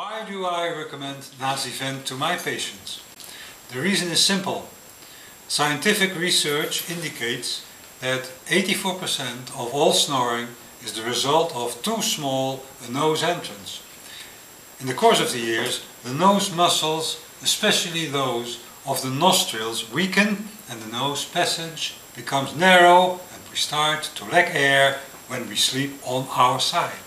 Why do I recommend NASIVENT to my patients? The reason is simple. Scientific research indicates that 84% of all snoring is the result of too small a nose entrance. In the course of the years, the nose muscles, especially those of the nostrils, weaken and the nose passage becomes narrow and we start to lack air when we sleep on our side.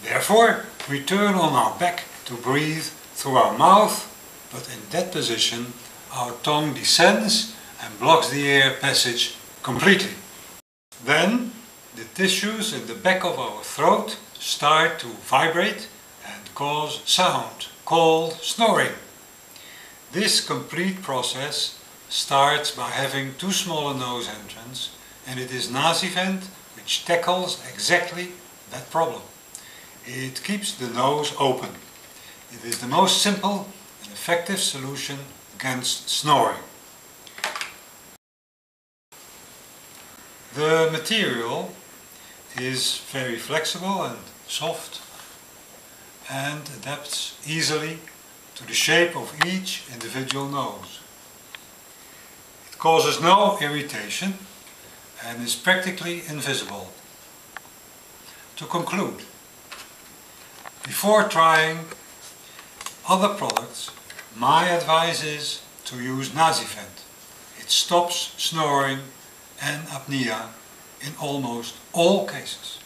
Therefore, we turn on our back to breathe through our mouth, but in that position our tongue descends and blocks the air passage completely. Then the tissues in the back of our throat start to vibrate and cause sound, called snoring. This complete process starts by having too small a nose entrance, and it is NASIVENT which tackles exactly that problem. It keeps the nose open. It is the most simple and effective solution against snoring. The material is very flexible and soft and adapts easily to the shape of each individual nose. It causes no irritation and is practically invisible. To conclude, before trying other products, my advice is to use NASIVENT. It stops snoring and apnea in almost all cases.